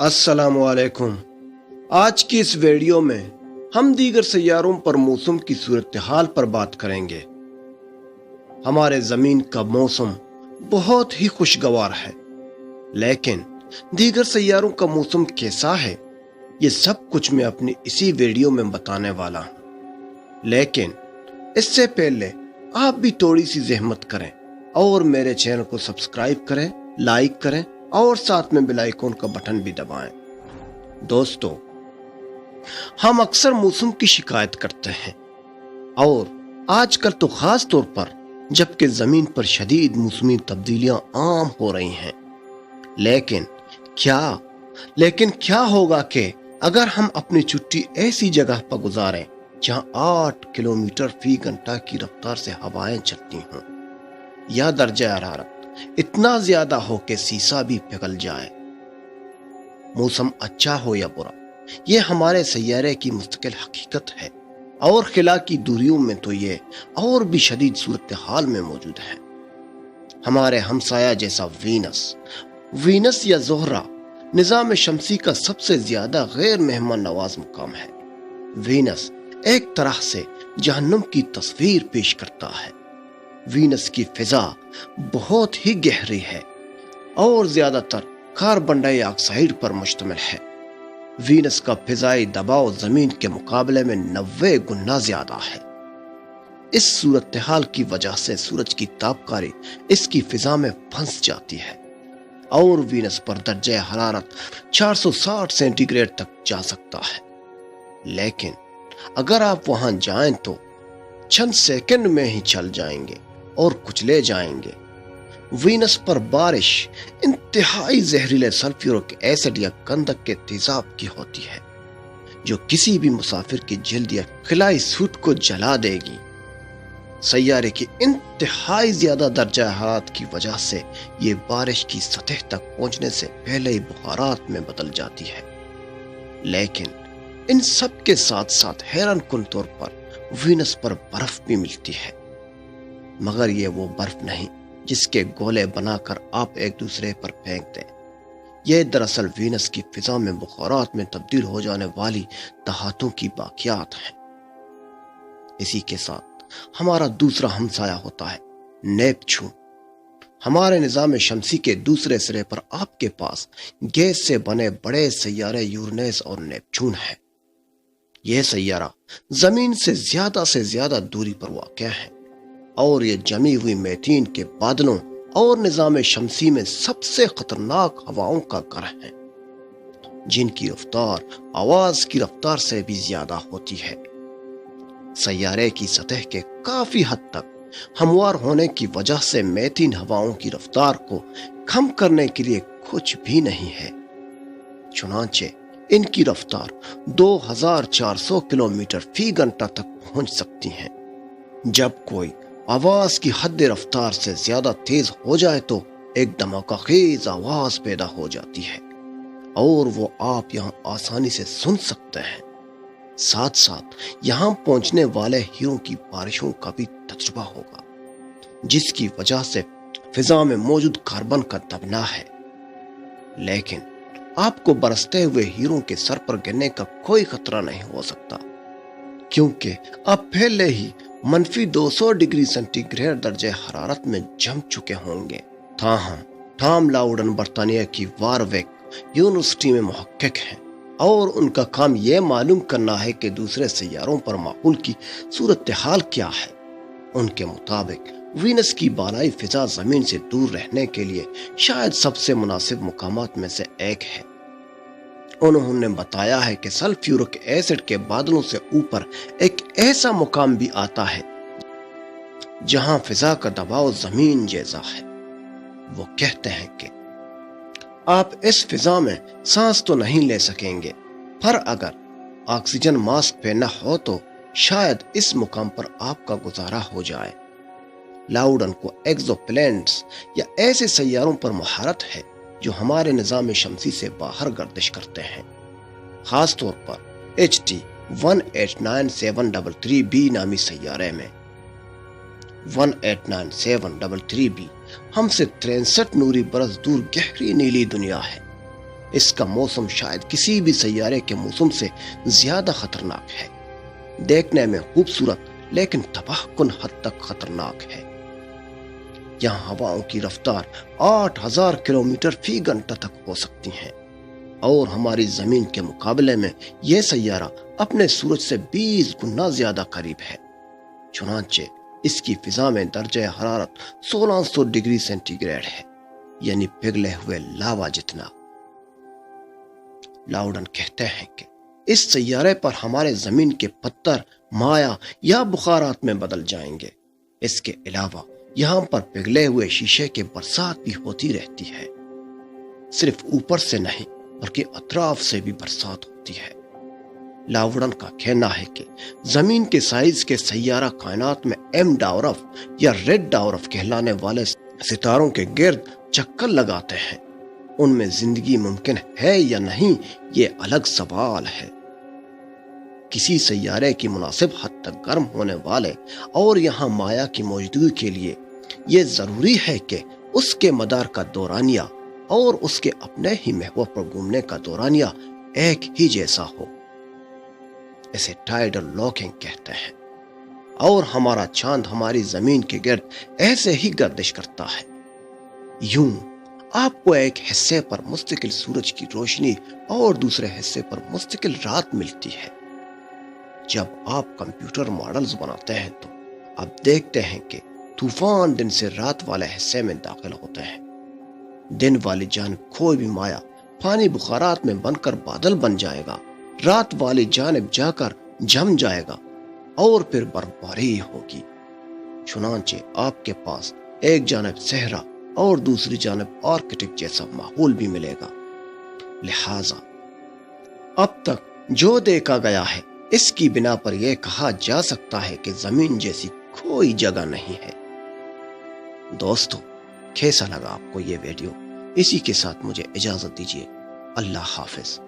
السلام علیکم۔ آج کی اس ویڈیو میں ہم دیگر سیاروں پر موسم کی صورتحال پر بات کریں گے۔ ہمارے زمین کا موسم بہت ہی خوشگوار ہے، لیکن دیگر سیاروں کا موسم کیسا ہے یہ سب کچھ میں اپنی اسی ویڈیو میں بتانے والا ہوں۔ لیکن اس سے پہلے آپ بھی تھوڑی سی زحمت کریں اور میرے چینل کو سبسکرائب کریں، لائک کریں اور ساتھ میں بیل آئیکن کا بٹن بھی دبائیں۔ دوستو، ہم اکثر موسم کی شکایت کرتے ہیں، اور آج کل تو خاص طور پر جبکہ زمین پر شدید موسمی تبدیلیاں عام ہو رہی ہیں۔ لیکن کیا ہوگا کہ اگر ہم اپنی چھٹی ایسی جگہ پر گزاریں جہاں 8 کلومیٹر فی گھنٹہ کی رفتار سے ہوائیں چلتی ہوں، یا درجہ حرارت اتنا زیادہ ہو کہ سیسا بھی پگھل جائے؟ موسم اچھا ہو یا برا، یہ ہمارے سیارے کی مستقل حقیقت ہے، اور خلا کی دوریوں میں تو یہ اور بھی شدید صورتحال میں موجود ہے۔ ہمارے ہمسایہ جیسا وینس یا زہرہ نظام شمسی کا سب سے زیادہ غیر مہمان نواز مقام ہے۔ وینس ایک طرح سے جہنم کی تصویر پیش کرتا ہے۔ وینس کی فضا بہت ہی گہری ہے اور زیادہ تر کاربن ڈائی آکسائیڈ پر مشتمل ہے۔ وینس کا فضائی دباؤ زمین کے مقابلے میں 90 گنا زیادہ ہے۔ اس صورتحال کی وجہ سے سورج کی تابکاری اس کی فضا میں پھنس جاتی ہے، اور وینس پر درجہ حرارت 460 سینٹی گریڈ تک جا سکتا ہے۔ لیکن اگر آپ وہاں جائیں تو چند سیکنڈ میں ہی چل جائیں گے اور کچلے جائیں گے۔ وینس پر بارش انتہائی زہریلے سلفیورک ایسڈ یا گندھک کے تیزاب کی ہوتی ہے، جو کسی بھی مسافر کی جلد یا خلائی سوٹ کو جلا دے گی۔ سیارے کی انتہائی زیادہ درجہ حرارت کی وجہ سے یہ بارش کی سطح تک پہنچنے سے پہلے ہی بخارات میں بدل جاتی ہے۔ لیکن ان سب کے ساتھ ساتھ حیران کن طور پر وینس پر برف بھی ملتی ہے، مگر یہ وہ برف نہیں جس کے گولے بنا کر آپ ایک دوسرے پر پھینک دیں۔ یہ دراصل وینس کی فضا میں بخارات میں تبدیل ہو جانے والی دھاتوں کی باقیات ہیں۔ اسی کے ساتھ ہمارا دوسرا ہمسایہ ہوتا ہے نیپچون۔ ہمارے نظام شمسی کے دوسرے سرے پر آپ کے پاس گیس سے بنے بڑے سیارے یورینس اور نیپچون ہیں۔ یہ سیارہ زمین سے زیادہ دوری پر واقع ہے، اور یہ جمی ہوئی میتین کے بادلوں اور نظام شمسی میں سب سے خطرناک ہواؤں کا گھر ہے، جن کی رفتار آواز کی رفتار سے بھی زیادہ ہوتی ہے۔ سیارے کی سطح کے کافی حد تک ہموار ہونے کی وجہ سے میتین ہواؤں کی رفتار کو کم کرنے کے لیے کچھ بھی نہیں ہے۔ چنانچہ ان کی رفتار 2400 کلومیٹر فی گھنٹہ تک پہنچ سکتی ہیں۔ جب کوئی آواز کی حد رفتار سے زیادہ تیز ہو جائے تو ایک دھماکہ خیز آواز پیدا ہو جاتی ہے، اور وہ آپ یہاں آسانی سے سن سکتے ہیں۔ ساتھ ساتھ یہاں پہنچنے والے ہیروں کی بارشوں کا بھی تجربہ ہوگا، جس کی وجہ سے فضا میں موجود کاربن کا دبنا ہے۔ لیکن آپ کو برستے ہوئے ہیروں کے سر پر گرنے کا کوئی خطرہ نہیں ہو سکتا، کیونکہ آپ پہلے ہی -200 ڈگری سینٹی گریڈ درجہ حرارت میں جم چکے ہوں گے۔ تاہم ٹام لاؤڈن برطانیہ کی واروک یونیورسٹی میں محقق ہیں، اور ان کا کام یہ معلوم کرنا ہے کہ دوسرے سیاروں پر ماحول کی صورتحال کیا ہے۔ ان کے مطابق وینس کی بالائی فضا زمین سے دور رہنے کے لیے شاید سب سے مناسب مقامات میں سے ایک ہے۔ انہوں نے بتایا ہے کہ سلفیورک ایسڈ کے بادلوں سے اوپر ایک ایسا مقام بھی آتا ہے جہاں فضا کا دباؤ زمین جیسا ہے۔ وہ کہتے ہیں کہ آپ اس فضا میں سانس تو نہیں لے سکیں گے، پر اگر آکسیجن ماسک پہنا ہو تو شاید اس مقام پر آپ کا گزارا ہو جائے۔ لاؤڈن کو ایکزو پلینٹس یا ایسے سیاروں پر مہارت ہے جو ہمارے نظام شمسی سے باہر گردش کرتے ہیں، خاص طور پر HT 189733b نامی سیارے میں۔ 189733b ہم سے 63 نوری برس دور گہری نیلی دنیا ہے، اس کا موسم شاید کسی بھی سیارے کے موسم سے زیادہ خطرناک ہے، دیکھنے میں خوبصورت لیکن تباہ کن حد تک خطرناک ہے۔ یہاں ہواؤں کی رفتار 8000 کلومیٹر فی گھنٹہ تک ہو سکتی ہیں، اور ہماری زمین کے مقابلے میں یہ سیارہ اپنے سورج سے 20 گنا زیادہ قریب ہے۔ چنانچہ اس کی فضا میں درجہ حرارت 1600 ڈگری سینٹی گریڈ ہے، یعنی پگھلے ہوئے لاوا جتنا۔ لاؤڈن کہتے ہیں کہ اس سیارے پر ہمارے زمین کے پتھر مائع یا بخارات میں بدل جائیں گے۔ اس کے علاوہ یہاں پر پگھلے ہوئے شیشے کے برسات بھی ہوتی رہتی ہے، صرف اوپر سے نہیں بلکہ اطراف سے بھی برسات ہوتی ہے۔ لاؤڈن کا کہنا ہے کہ زمین کے سائز کے سیارہ کائنات میں ایم ڈاورف یا ریڈ ڈاورف کہلانے والے ستاروں کے گرد چکر لگاتے ہیں۔ ان میں زندگی ممکن ہے یا نہیں، یہ الگ سوال ہے۔ کسی سیارے کی مناسب حد تک گرم ہونے والے اور یہاں مائع کی موجودگی کے لیے یہ ضروری ہے کہ اس کے مدار کا دورانیہ اور اس کے اپنے ہی محور پر گھومنے کا دورانیہ ایک ہی جیسا ہو۔ اسے ٹائیڈل لاکنگ کہتے ہیں، اور ہمارا چاند ہماری زمین کے گرد ایسے ہی گردش کرتا ہے۔ یوں آپ کو ایک حصے پر مستقل سورج کی روشنی اور دوسرے حصے پر مستقل رات ملتی ہے۔ جب آپ کمپیوٹر ماڈلز بناتے ہیں تو آپ دیکھتے ہیں کہ طوفان دن سے رات والے حصے میں داخل ہوتے ہیں۔ دن والی جانب کوئی بھی مائع پانی بخارات میں بن کر بادل بن جائے گا، رات والی جانب جا کر جم جائے گا اور پھر برفباری ہوگی۔ چنانچہ آپ کے پاس ایک جانب صحرا اور دوسری جانب آرکٹک جیسا ماحول بھی ملے گا۔ لہذا اب تک جو دیکھا گیا ہے اس کی بنا پر یہ کہا جا سکتا ہے کہ زمین جیسی کوئی جگہ نہیں ہے۔ دوستو، کیسا لگا آپ کو یہ ویڈیو؟ اسی کے ساتھ مجھے اجازت دیجیے۔ اللہ حافظ۔